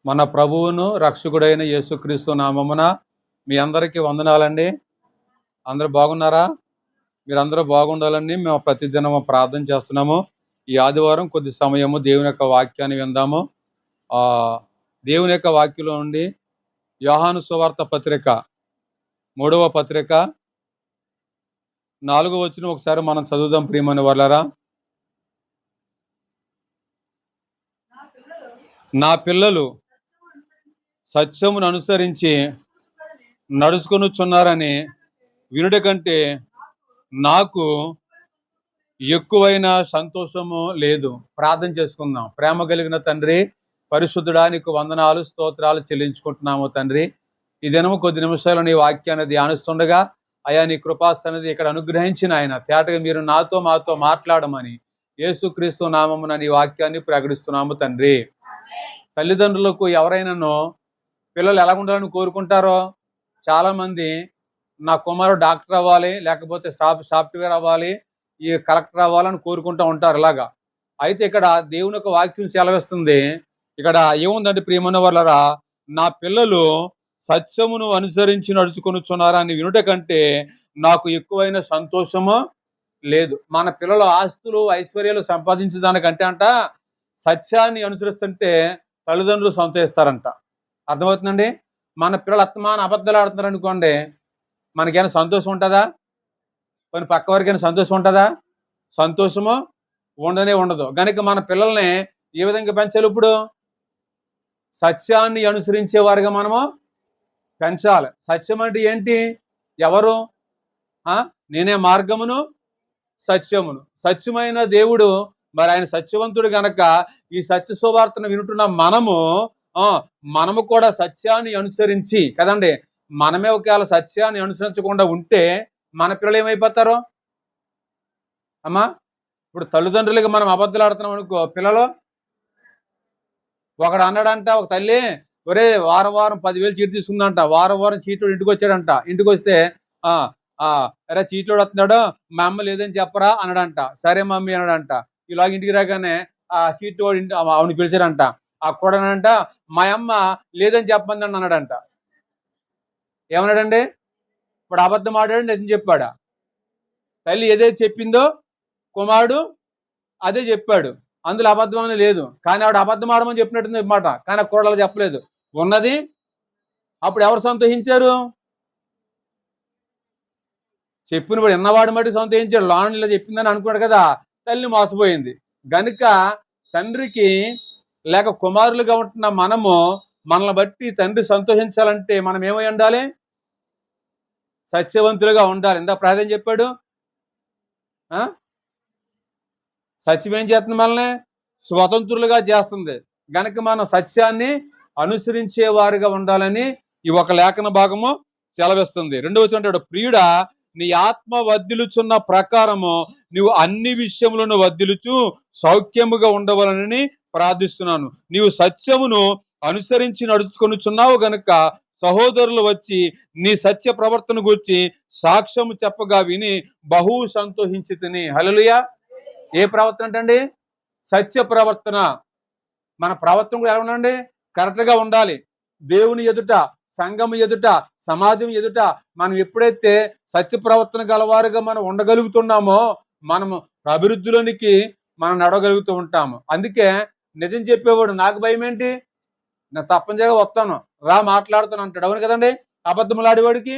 మన ప్రభువును రక్షకుడైన యేసుక్రీస్తు నామమున మీ అందరికీ వందనాలండి. అందరూ బాగున్నారా? మీరందరూ బాగుండాలని మేము ప్రతిదినం ప్రార్థన చేస్తున్నాము. ఈ ఆదివారం కొద్ది సమయము దేవుని యొక్క వాక్యాన్ని విందాము. దేవుని యొక్క వాక్యంలో నుండి యోహాను సువార్త పత్రిక 3వ పత్రిక 4వ వచనం ఒకసారి మనం చదువుదాం ప్రియమైన వాళ్ళారా. నా పిల్లలు సత్యమును అనుసరించి నడుచుకొనుచున్నారని వినుట కంటే నాకు ఎక్కువైన సంతోషము లేదు. ప్రార్థన చేసుకుందాం. ప్రేమ కలిగిన తండ్రి, పరిశుద్ధుడా, నీకు వందనాలు స్తోత్రాలు చెల్లించుకుంటున్నాము తండ్రి. ఈ దినము కొద్ది నిమిషాలు నీ వాక్యాన్ని ధ్యానిస్తుండగా అయా నీ కృపాసన్నది ఇక్కడ అనుగ్రహించిన ఆయన తేటగా మీరు మాతో మాట్లాడమని యేసుక్రీస్తు నామమున నీ వాక్యాన్ని ప్రకటిస్తున్నాము తండ్రి. తల్లిదండ్రులకు ఎవరైనానో పిల్లలు ఎలా ఉండాలని కోరుకుంటారో చాలామంది నా కుమారుడు డాక్టర్ అవ్వాలి, లేకపోతే సాఫ్ట్వేర్ అవ్వాలి, ఈ కలెక్టర్ అవ్వాలని కోరుకుంటూ ఉంటారు ఇలాగా. అయితే ఇక్కడ దేవుని యొక్క వాక్యం సెలవిస్తుంది. ఇక్కడ ఏముందంటే ప్రియమైన వాళ్ళరా, నా పిల్లలు సత్యమును అనుసరించి నడుచుకొనుచున్నారా అని వినుట కంటే నాకు ఎక్కువైన సంతోషము లేదు. మన పిల్లలు ఆస్తులు ఐశ్వర్యాలు సంపాదించే దానికంటే అంట సత్యాన్ని అనుసరిస్తుంటే తల్లిదండ్రులు సంతోషిస్తారంట. అర్థమవుతుందండి? మన పిల్లలు అత్తమాన అబద్ధాలు ఆడుతున్నారు అనుకోండి, మనకైనా సంతోషం ఉంటుందా? కొన్ని పక్క వారికైనా సంతోషం ఉంటుందా? సంతోషము ఉండనే ఉండదు. కనుక మన పిల్లల్ని ఏ విధంగా పెంచాలి? ఇప్పుడు సత్యాన్ని అనుసరించే వారిగా మనము పెంచాలి. సత్యం అంటే ఏంటి? ఎవరు? నేనే మార్గమును సత్యమును. సత్యమైన దేవుడు, మరి ఆయన సత్యవంతుడు గనక ఈ సత్య సువార్తను వింటున్న మనము కూడా సత్యాన్ని అనుసరించి కదండి. మనమే ఒకవేళ సత్యాన్ని అనుసరించకుండా ఉంటే మన పిల్లలు ఏమైపోతారు అమ్మా? ఇప్పుడు తల్లిదండ్రులకి మనం అబద్ధాలు ఆడుతున్నాం అనుకో, పిల్లలు ఒకడు అన్నాడంట, ఒక తల్లి, ఒరే వారం 10,000 చీటు తీసుకుందంట. వారం చీటోడు ఇంటికి వచ్చాడంట. ఇంటికి వస్తే అరే చీటోడు వస్తున్నాడు, మా అమ్మ లేదని చెప్పరా అన్నాడంట. సరే మమ్మీ అన్నాడంట. ఇలాగ ఇంటికి రాగానే ఆ చీటోడు ఆవిడ పిలిచాడంట. ఆ కూడానంట మా అమ్మ లేదని చెప్పమందండి అన్నాడంట. ఏమన్నాడండి? ఇప్పుడు అబద్ధం ఆడాడు, నిజం చెప్పాడా? తల్లి ఏదైతే చెప్పిందో కుమారుడు అదే చెప్పాడు. అందులో అబద్ధం అని లేదు. కానీ ఆవిడ అబద్ధం ఆడమని చెప్పినట్టుంది మాట. కానీ ఆ కోడలు చెప్పలేదు ఉన్నది. అప్పుడు ఎవరు సంతోషించారు? చెప్పిన వాడు ఎన్నవాడు మట్టి సంతోషించాడు. లాన్ ఇలా చెప్పిందని అనుకున్నాడు కదా. తల్లి మోసపోయింది. గనుక తండ్రికి లేక కుమారులుగా ఉంటున్న మనల్ని బట్టి తండ్రి సంతోషించాలంటే మనం ఏమై ఉండాలి? సత్యవంతులుగా ఉండాలి. ఇందా ప్రార్థన చెప్పాడు. సత్యం ఏం చేస్తుంది? మనల్ని స్వతంత్రులుగా చేస్తుంది. గనక మనం సత్యాన్ని అనుసరించే వారిగా ఉండాలని ఈ ఒక లేఖన భాగము సెలవిస్తుంది. రెండవ వచనం, ప్రియుడా, నీ ఆత్మ వర్ధిల్లుచున్న ప్రకారము నీవు అన్ని విషయములను వర్ధిల్లుచు సౌఖ్యముగా ఉండవాలని ప్రార్థిస్తున్నాను. నీవు సత్యమును అనుసరించి నడుచుకొనుచున్నావు గనుక సహోదరులు వచ్చి నీ సత్య ప్రవర్తన గురించి సాక్ష్యము చెప్పగా విని బహు సంతోషించితిని. హల్లెలూయా. ఏ ప్రవర్తన అంటండి? సత్య ప్రవర్తన. మన ప్రవర్తన కూడా ఎలా ఉండాలండి? కరెక్ట్గా ఉండాలి. దేవుని ఎదుట, సంఘం ఎదుట, సమాజం ఎదుట మనం ఎప్పుడైతే సత్య ప్రవర్తన గలవారుగా మనం ఉండగలుగుతున్నామో మనము అభివృద్ధిలోనికి మనం నడవగలుగుతూ ఉంటాము. అందుకే నిజం చెప్పేవాడు నాకు భయం ఏంటి, నేను తప్పనిసరిగా వస్తాను రా మాట్లాడుతాను అంటాడు. అవును కదండి? అబద్ధములాడేవాడికి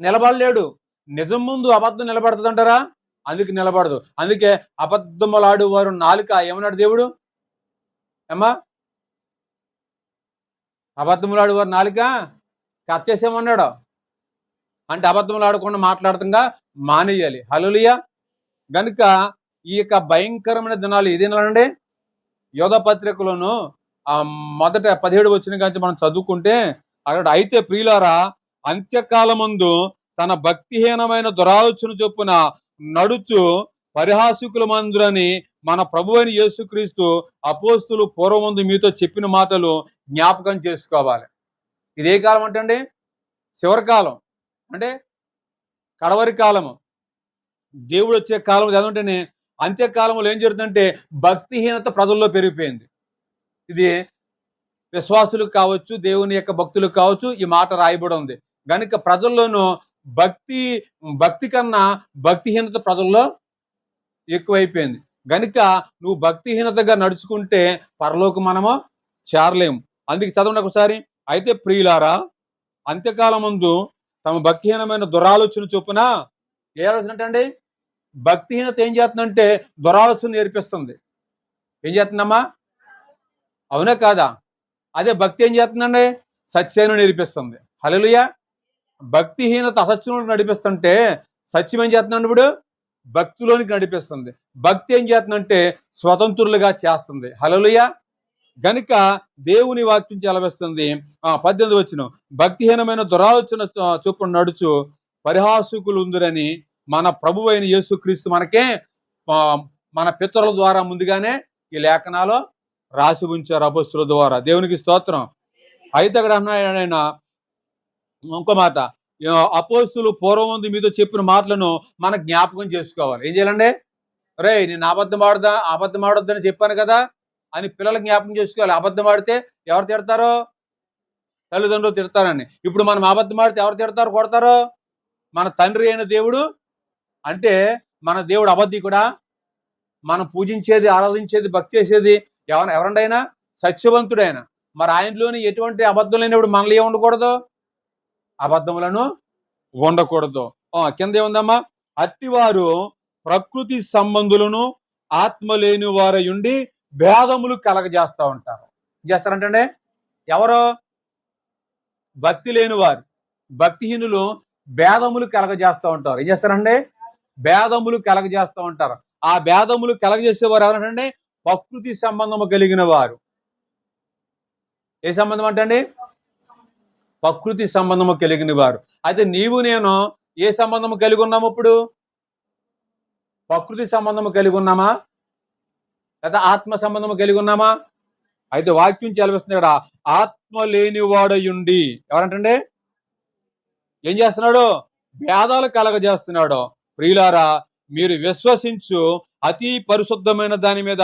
నిలబడలేడు. నిజం ముందు అబద్ధం నిలబడుతుంది అంటారా? అందుకు నిలబడదు. అందుకే అబద్ధములాడు వారు నాలుక ఏమన్నాడు దేవుడు? ఏమ్మా? అబద్ధములాడు వారు నాలుక కట్ చేసేమన్నాడు. అంటే అబద్ధములాడకుండా మాట్లాడుతుండగా మానేయాలి. హల్లెలూయా. గనుక ఈ యొక్క భయంకరమైన దినాలు ఏ దినాలండి? యోధ పత్రికలోను మొదట 17 వచనం నుంచి మనం చదువుకుంటే అక్కడ, అయితే ప్రియులారా, అంత్యకాలమందు తన భక్తిహీనమైన దురాలోచన చొప్పున నడుచు పరిహాసకుల మందురని మన ప్రభువైన యేసుక్రీస్తు అపోస్తులు పూర్వమందు మీతో చెప్పిన మాటలు జ్ఞాపకం చేసుకోవాలి. ఇదే కాలం అంటే చివరి కాలం, అంటే కడవరి కాలము, దేవుడు వచ్చే కాలం చదువుంటేనే. అంత్యకాలంలో ఏం జరుగుతుందంటే భక్తిహీనత ప్రజల్లో పెరిగిపోయింది. ఇది విశ్వాసులకు కావచ్చు, దేవుని యొక్క భక్తులకు కావచ్చు ఈ మాట రాయబడి ఉంది. గనుక ప్రజల్లోనూ భక్తి భక్తి కన్నా భక్తిహీనత ప్రజల్లో ఎక్కువైపోయింది. గనుక నువ్వు భక్తిహీనతగా నడుచుకుంటే పరలోకం మనము చేరలేము. అందుకే చదవండి ఒకసారి. అయితే ప్రియులారా, అంత్యకాలం ముందు తమ భక్తిహీనమైన దురాలోచన చొప్పున ఏ ఆలోచన అండి? భక్తిహీనత ఏం చేస్తుందంటే దురాలోచన నేర్పిస్తుంది. ఏం చేస్తుందమ్మా? అవునా కాదా? అదే భక్తి ఏం చేస్తుందండి? సత్యాన్ని నేర్పిస్తుంది. హల్లెలూయా. భక్తిహీనత అసత్యంలోకి నడిపిస్తుంటే సత్యం ఏం చేస్తుందండి? ఇప్పుడు భక్తిలోనికి నడిపిస్తుంది. భక్తి ఏం చేస్తుందంటే స్వతంత్రులుగా చేస్తుంది. హల్లెలూయా. గనుక దేవుని వాక్యం సెలవిస్తుంది. 18 వచనం, భక్తిహీనమైన దురాలోచన చొప్పున నడుచు పరిహాసకులు ఉందిరని మన ప్రభు అయిన యేసుక్రీస్తు మనకే మన పితరుల ద్వారా ముందుగానే ఈ లేఖనాలు రాసి ఉంచారు అపొస్తలుల ద్వారా. దేవునికి స్తోత్రం. అయితే అక్కడ అన్నాడు ఆయన ఇంకో మాట, అపొస్తలులు పూర్వమందు మీతో చెప్పిన మాటలను మన జ్ఞాపకం చేసుకోవాలి. ఏం చేయాలండి? రేయ్, నేను అబద్ధం ఆడొద్దని చెప్పాను కదా అని పిల్లలు జ్ఞాపకం చేసుకోవాలి. అబద్ధం ఆడితే ఎవరు తిడతారో? తల్లిదండ్రులు తిడతారని. ఇప్పుడు మనం అబద్ధం ఆడితే ఎవరు తిడతారు, కొడతారో? మన తండ్రి అయిన దేవుడు. అంటే మన దేవుడు అబద్ధికుడా? మనం పూజించేది, ఆరాధించేది, భక్తి చేసేది ఎవరండి ఆయన? సత్యవంతుడైన. మరి ఆయనలోని ఎటువంటి అబద్ధం లేనప్పుడు మనలో ఏం ఉండకూడదు? అబద్ధములను ఉండకూడదు. కింద ఏముందమ్మా? అట్టివారు ప్రకృతి సంబంధులను ఆత్మ లేని వారయుండి భేదములు కలగజేస్తూ ఉంటారు. చేస్తారంటే ఎవరో? భక్తి లేని వారు, భక్తిహీనులు భేదములు కలగజేస్తూ ఉంటారు. ఏం చేస్తారండి? భేదములు కలగజేస్తూ ఉంటారు. ఆ భేదములు కలగజేసేవారు ఎవరంటే ప్రకృతి సంబంధము కలిగిన వారు. ఏ సంబంధం అంటే? ప్రకృతి సంబంధము కలిగిన వారు. అయితే నీవు నేను ఏ సంబంధము కలిగి ఉన్నాము? ఇప్పుడు ప్రకృతి సంబంధము కలిగి ఉన్నామా, లేదా ఆత్మ సంబంధము కలిగి ఉన్నామా? అయితే వాక్యం చెలవిస్తుంది ఇక్కడ, ఆత్మ లేని వాడయుండి ఎవరంటే ఏం చేస్తున్నాడు? భేదాలు కలగజేస్తున్నాడు. ప్రియులారా, మీరు విశ్వసించు అతి పరిశుద్ధమైన దాని మీద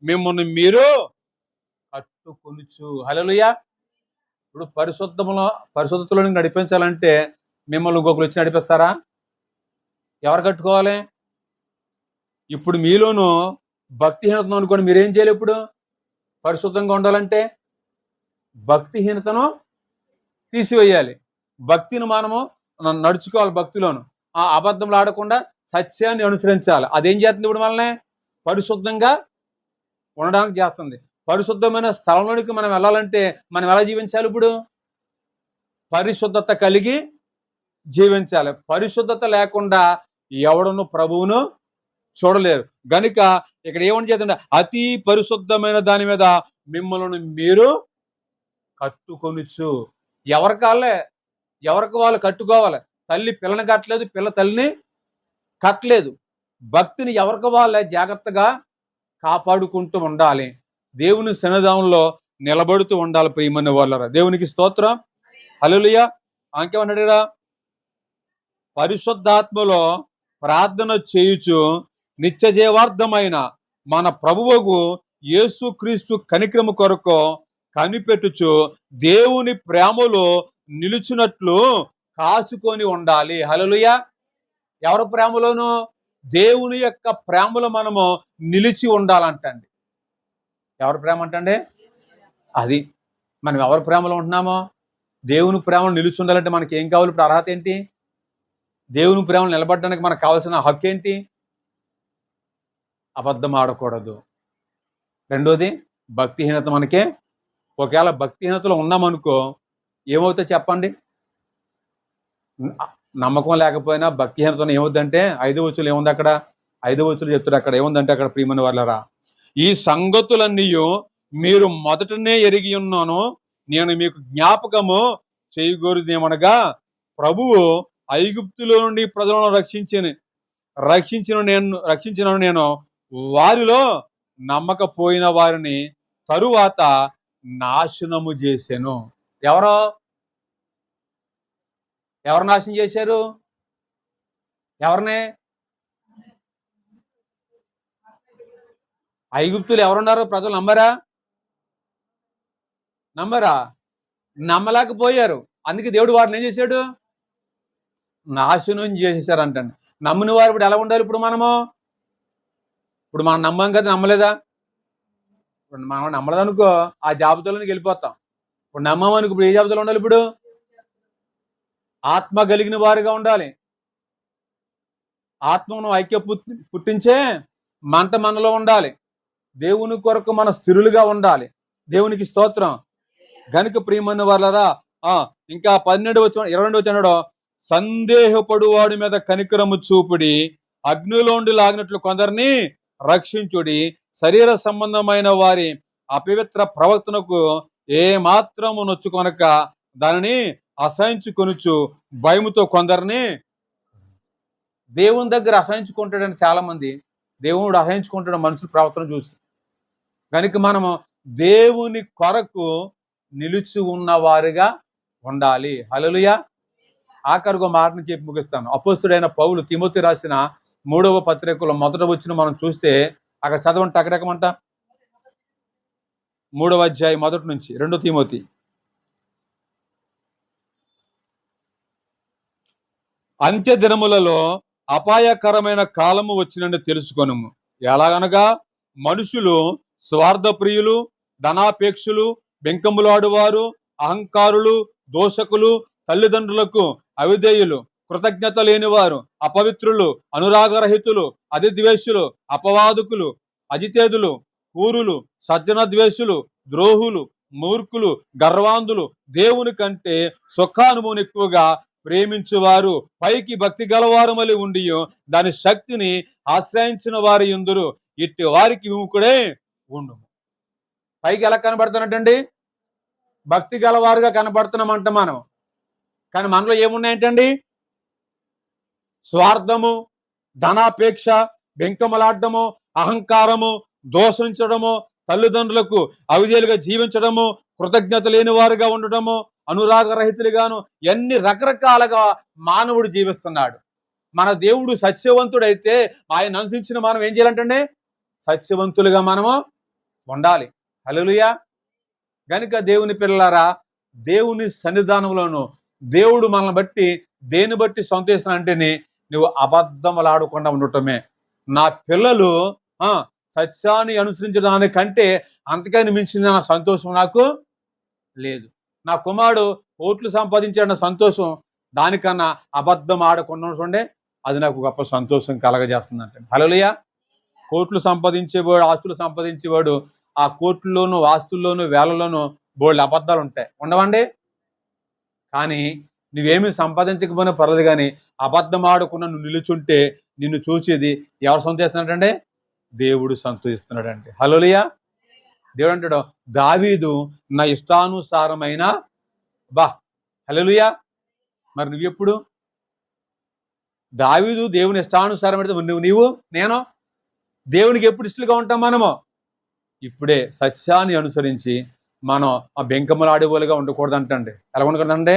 మిమ్మల్ని మీరు కట్టుకొనుచు. హల్లెలూయా. ఇప్పుడు పరిశుద్ధతలోనికి నడిపించాలంటే మిమ్మల్ని ఇంకొకరు వచ్చి నడిపిస్తారా? ఎవరు కట్టుకోవాలి? ఇప్పుడు మీలోనూ భక్తిహీనత అనుకోండి, మీరేం చేయాలి? ఇప్పుడు పరిశుద్ధంగా ఉండాలంటే భక్తిహీనతను తీసివేయాలి. భక్తిని మనము నడుచుకోవాలి. భక్తిలోను అబద్ధంలో ఆడకుండా సత్యాన్ని అనుసరించాలి. అదేం చేస్తుంది? ఇప్పుడు మనల్ని పరిశుద్ధంగా ఉండడానికి చేస్తుంది. పరిశుద్ధమైన స్థలంలోనికి మనం వెళ్ళాలంటే మనం ఎలా జీవించాలి? ఇప్పుడు పరిశుద్ధత కలిగి జీవించాలి. పరిశుద్ధత లేకుండా ఎవడును ప్రభువును చూడలేరు. గనుక ఇక్కడ ఏమని చేద్దంటే అతి పరిశుద్ధమైన దాని మీద మిమ్మల్ని మీరు కట్టుకొనుచు. ఎవరికి వాళ్ళు కట్టుకోవాలి. తల్లి పిల్లని కట్టలేదు, పిల్ల తల్లిని కట్టలేదు. భక్తిని ఎవరికి వాళ్ళే జాగ్రత్తగా కాపాడుకుంటూ ఉండాలి. దేవుని సన్నిధానంలో నిలబడుతూ ఉండాలి. ప్రియమైన వాళ్ళరా, దేవునికి స్తోత్రం. హల్లెలూయా. ఇంకేమన్నాడు? పరిశుద్ధాత్మలో ప్రార్థన చేయుచు నిత్య జీవార్థమైన మన ప్రభువుకు యేసుక్రీస్తు కనికరము కొరకు కనిపెట్టుచు దేవుని ప్రేమలో నిలుచున్నట్లు కాచుకొని ఉండాలి. హల్లెలూయా. ఎవరి ప్రేమలోను? దేవుని యొక్క ప్రేమలో మనము నిలిచి ఉండాలంటండి. ఎవరి ప్రేమ అంటండి? అది మనం ఎవరి ప్రేమలో ఉంటున్నామో దేవుని ప్రేమలో నిలిచి ఉండాలంటే మనకి ఏం కావాలి? ఇప్పుడు అర్హత ఏంటి? దేవుని ప్రేమలో నిలబడడానికి మనకు కావాల్సిన హక్కు ఏంటి? అబద్ధం ఆడకూడదు. రెండోది భక్తిహీనత. మనకే ఒకవేళ భక్తిహీనతలో ఉన్నామనుకో ఏమవుతుందో చెప్పండి? నమ్మకం లేకపోయినా భక్తిహీనత ఏమవుతుందంటే 5వ వచనంలో ఏముంది? అక్కడ 5వ వచనంలో చెప్తాడు. అక్కడ ఏముందంటే, అక్కడ ప్రియమైన వాళ్ళరా, ఈ సంగతులన్నీ మీరు మొదటనే ఎరిగి ఉన్నాను, నేను మీకు జ్ఞాపకము చేయగోరుదేమనగా ప్రభువు ఐగుప్తులో నుండి ప్రజలను రక్షించిన నేను వారిలో నమ్మకపోయిన వారిని తరువాత నాశనము చేశాను. ఎవరు నాశనం చేశారు? ఎవరిని? ఐగుప్తులు ఎవరున్నారు? ప్రజలు నమ్మరా? నమ్మరా? నమ్మలేకపోయారు. అందుకే దేవుడు వారిని ఏం చేశాడు? నాశనం చేసేసారంటండి. నమ్మిన వారు ఇప్పుడు ఎలా ఉండాలి? ఇప్పుడు మనం నమ్మాం కదా, నమ్మలేదా? ఇప్పుడు మనం నమ్మలేదనుకో ఆ జాబితాలోనికి వెళ్ళిపోతాం. ఇప్పుడు నమ్మమనుకో ఇప్పుడు ఏ జాబితాలో ఉండాలి? ఇప్పుడు ఆత్మ కలిగిన వారుగా ఉండాలి. ఆత్మను ఐక్య పుట్టించే మంట మనలో ఉండాలి. దేవుని కొరకు మన స్థిరులుగా ఉండాలి. దేవునికి స్తోత్రం. గనుక ప్రియమైన వాళ్ళరా, ఇంకా 22 వచ్చాడు, సందేహపడు వాడి మీద కనికరము చూపుడి, అగ్నిలోండి లాగినట్లు కొందరిని రక్షించుడి, శరీర సంబంధమైన వారి అపవిత్ర ప్రవర్తనకు ఏ మాత్రము నొచ్చుకొనక దానిని అసహించుకొనుచు భయముతో కొందరిని. దేవుని దగ్గర అసహించుకుంటాడని చాలా మంది. దేవుడు అసహించుకుంటాడు మనుషుల ప్రవర్తన చూసి. కనుక మనము దేవుని కొరకు నిలిచి ఉన్నవారుగా ఉండాలి. హల్లెలూయా. ఆఖరిగా మాటను చెప్పి ముగిస్తాను. అపోస్తుడైన పౌలు తిమోతి రాసిన 3వ పత్రికలో మొదట వచ్చిన మనం చూస్తే అక్కడ చదవండి టకటకమంట. 3వ అధ్యాయం మొదటి నుంచి 2 తిమోతి. అంత్య దినములలో అపాయకరమైన కాలము వచ్చినని తెలుసుకొనుము. ఎలాగనగా మనుషులు స్వార్థప్రియులు, ధనాపేక్షులు, బెంకములాడువారు, అహంకారులు, దోషకులు, తల్లిదండ్రులకు అవిధేయులు, కృతజ్ఞత లేనివారు, అపవిత్రులు, అనురాగరహితులు, అధిద్వేషులు, అపవాదుకులు, అజితేదులు, కూరులు, సజ్జన ద్వేషులు, ద్రోహులు, మూర్ఖులు, గర్వాంధులు, దేవుని కంటే సుఖానుభవం ఎక్కువగా ప్రేమించువారు, పైకి భక్తి గలవారు మళ్ళీ ఉండి దాని శక్తిని ఆశ్రయించిన వారి యందురు ఇట్టి వారికి విముఖుడే ఉండు. పైకి ఎలా కనబడుతున్నట్టండి? భక్తి గలవారుగా కనబడుతున్నామంట మనం. కానీ మనలో ఏమున్నాయంటండి? స్వార్థము, ధనాపేక్ష, బెంకమలాడము, అహంకారము, దోషించడము, తల్లిదండ్రులకు అవిధేయులుగా జీవించడము, కృతజ్ఞత లేని వారుగా ఉండడము, అనురాగరహితులుగాను, ఎన్ని రకరకాలుగా మానవుడు జీవిస్తున్నాడు. మన దేవుడు సత్యవంతుడైతే ఆయన అనుసరించిన మనం ఏం చేయాలంటే సత్యవంతులుగా మనము ఉండాలి. హల్లెలూయా. గనుక దేవుని పిల్లలారా, దేవుని సన్నిధానంలోను దేవుడు మనల్ని బట్టి దేని బట్టి సంతోషిస్తానంటేనే నువ్వు అబద్ధములాడకుండా ఉండటమే. నా పిల్లలు సత్యాన్ని అనుసరించడానికంటే అంతకని మించిన సంతోషం నాకు లేదు. నా కుమారుడు కోట్లు సంపాదించాడన్న సంతోషం దానికన్నా అబద్ధం ఆడకుండా ఉండే అది నాకు గొప్ప సంతోషం కలగజేస్తుందంటే. హల్లెలూయా. కోట్లు సంపాదించేవాడు, ఆస్తులు సంపాదించేవాడు, ఆ కోట్లలోను, ఆస్తుల్లోను, వేలలోను బోల్డ్ అబద్ధాలు ఉంటాయి, ఉండవండి? కానీ నువ్వేమీ సంపాదించకపోయినా పర్లేదు, కానీ అబద్ధం ఆడకుండా నువ్వు నిలుచుంటే నిన్ను చూసేది ఎవరు సంతోషిస్తున్నాడంటే? దేవుడు సంతోషిస్తున్నాడండి. హల్లెలూయా. దేవుడు అంటాడు, దావీదు నా ఇష్టానుసారమైన హల్లెలూయా. మరి నువ్వెప్పుడు? దావీదు దేవుని ఇష్టానుసారమైన నేను దేవునికి ఎప్పుడు ఇష్టలుగా ఉంటాం మనము? ఇప్పుడే సత్యాన్ని అనుసరించి మనం ఆ బెంకమలాడేవాళ్ళుగా ఉండకూడదంటండి. ఎలా ఉండకూడదంటే?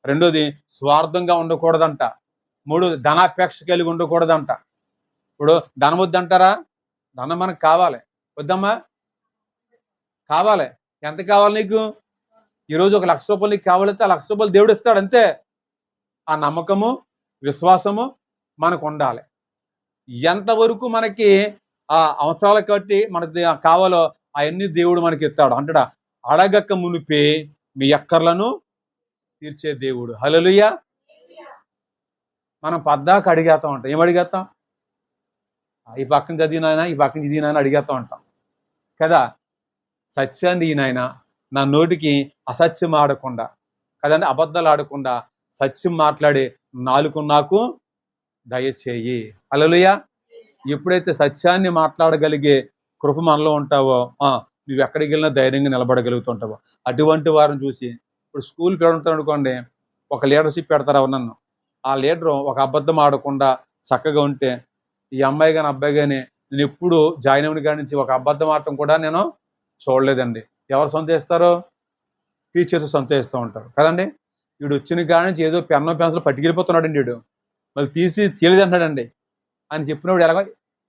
రెండోది స్వార్థంగా ఉండకూడదంట. మూడోది ధనాపేక్ష కలిగి ఉండకూడదంట. ఇప్పుడు ధనం వద్దంటారా? ధనం మనకు కావాలి, వద్దమ్మా? కావాలి. ఎంత కావాలి నీకు? ఈరోజు ₹1,00,000 నీకు కావాలంటే ఆ ₹1,00,000 దేవుడు ఇస్తాడు, అంతే. ఆ నమ్మకము, విశ్వాసము మనకు ఉండాలి. ఎంతవరకు మనకి ఆ అవసరాలు కట్టి మనకి కావాలో అవన్నీ దేవుడు మనకి ఇస్తాడు. అంటాడా, అడగక మునిపే మీ అక్కర్లను తీర్చే దేవుడు. హల్లెలూయా. మనం పద్దాక అడిగేస్తాం ఉంటాం. ఏం అడిగేస్తాం? ఈ పక్కన చదివినాయన, ఈ పక్కన ఇది నాయన అడిగేస్తూ ఉంటాం కదా. సత్యాన్ని ఈ నాయన, నా నోటికి అసత్యం ఆడకుండా కదండి, అబద్ధాలు ఆడకుండా సత్యం మాట్లాడే నాలుక నాకు దయచేయి. హల్లెలూయా. ఎప్పుడైతే సత్యాన్ని మాట్లాడగలిగే కృప మనలో ఉంటావో నువ్వు ఎక్కడికి వెళ్ళినా ధైర్యంగా నిలబడగలుగుతుంటావు. అటువంటి వారిని చూసి, ఇప్పుడు స్కూల్ పెడతాను అనుకోండి, ఒక లీడర్షిప్ పెడతారు నన్ను. ఆ లీడరు ఒక అబద్ధం ఆడకుండా చక్కగా ఉంటే, ఈ అమ్మాయి కానీ అబ్బాయి కానీ నేను ఎప్పుడు జాయిన్ అయిన కాడి నుంచి ఒక అబద్ధం ఆడటం కూడా నేను చూడలేదండి. ఎవరు సంతోషిస్తారో? టీచర్స్ సంతోషిస్తూ ఉంటారు కదండి. వీడు వచ్చిన కాడి నుంచి ఏదో పెన్ను పెన్సిల్ పట్టుకెళ్ళిపోతున్నాడండి, వీడు మళ్ళీ తీయలేదు అంటాడండి అని చెప్పినప్పుడు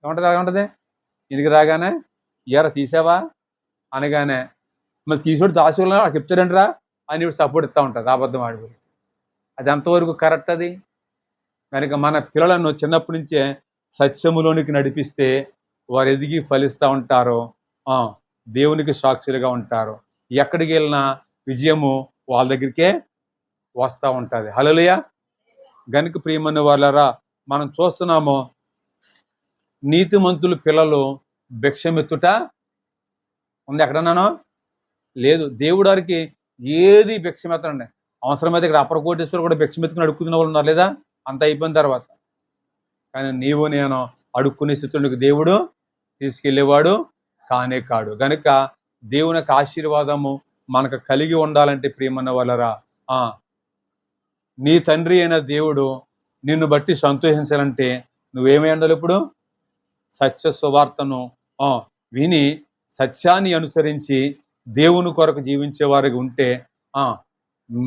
ఏమంటుంది? ఇంటికి రాగానే తీసావా అనగానే మరి తీసుకొని దాచుకోవాలని వాడు చెప్తాడంటరా అని ఇప్పుడు సపోర్ట్ ఇస్తూ ఉంటుంది అబద్ధం ఆడి. అది ఎంతవరకు కరెక్ట్ అది? కనుక మన పిల్లలను చిన్నప్పటి నుంచే సత్యములోనికి నడిపిస్తే వారు ఎదిగి ఫలిస్తూ ఉంటారు, దేవునికి సాక్షులుగా ఉంటారు. ఎక్కడికి వెళ్ళినా విజయము వాళ్ళ దగ్గరికే వస్తూ ఉంటుంది. హల్లెలూయా. గనుక ప్రియమైన వాళ్ళారా, మనం చూస్తున్నాము నీతిమంతుల పిల్లలు భిక్షమెత్తుట ఉంది ఎక్కడన్నానో లేదు. దేవుడు వారికి ఏది భిక్షమెత్తండి. అవసరమైతే ఇక్కడ అప్పర కోటేశ్వరు కూడా భిక్షమెత్తుకుని అడుక్కునే వాళ్ళు ఉన్నారు లేదా? అంత అయిపోయిన తర్వాత. కానీ నీవు నేను అడుక్కునే స్థితునికి దేవుడు తీసుకెళ్ళేవాడు కానే కాడు. గనుక దేవుని యొక్క ఆశీర్వాదము మనకు కలిగి ఉండాలంటే ప్రియమన్న వాళ్ళరా, నీ తండ్రి అయిన దేవుడు నిన్ను బట్టి సంతోషించాలంటే నువ్వేమై ఉండాలి? ఇప్పుడు సత్య సువార్తను విని సత్యాన్ని అనుసరించి దేవుని కొరకు జీవించే వారికి ఉంటే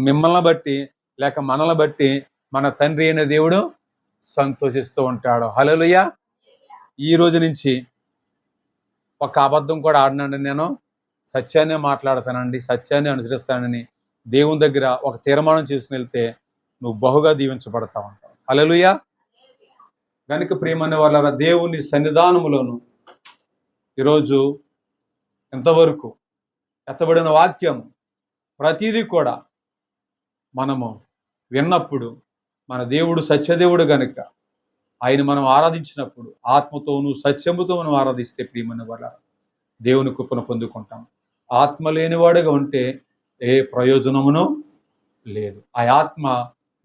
మిమ్మల్ని బట్టి లేక మనల్ని బట్టి మన తండ్రి అయిన దేవుడు సంతోషిస్తూ ఉంటాడు. హల్లెలూయా. ఈ రోజు నుంచి ఒక అబద్ధం కూడా ఆడినండి, నేను సత్యాన్ని మాట్లాడతానండి, సత్యాన్ని అనుసరిస్తానని దేవుని దగ్గర ఒక తీర్మానం చేసుకుని వెళ్తే నువ్వు బహుగా దీవించబడతా ఉంటావు. హల్లెలూయా. గనుక ప్రియమైన వాళ్ళ దేవుని సన్నిధానములోను ఈరోజు ఎంతవరకు ఎత్తబడిన వాక్యం ప్రతిదీ కూడా మనము విన్నప్పుడు మన దేవుడు సత్యదేవుడు గనుక ఆయన మనం ఆరాధించినప్పుడు ఆత్మతోనూ సత్యముతో మనం ఆరాధిస్తే ప్రియమైన వాళ్ళ దేవుని కృపను పొందుకుంటాం. ఆత్మ లేనివాడుగా ఉంటే ఏ ప్రయోజనమును లేదు. ఆ ఆత్మ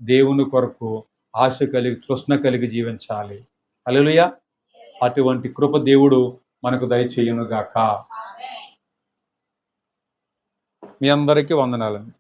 దేవుని కొరకు ఆశ కలిగి తృష్ణ కలిగి జీవించాలి. హల్లెలూయా. అటువంటి కృప దేవుడు మనకు దయచేయునుగాక. మీ అందరికీ వందనాలండి.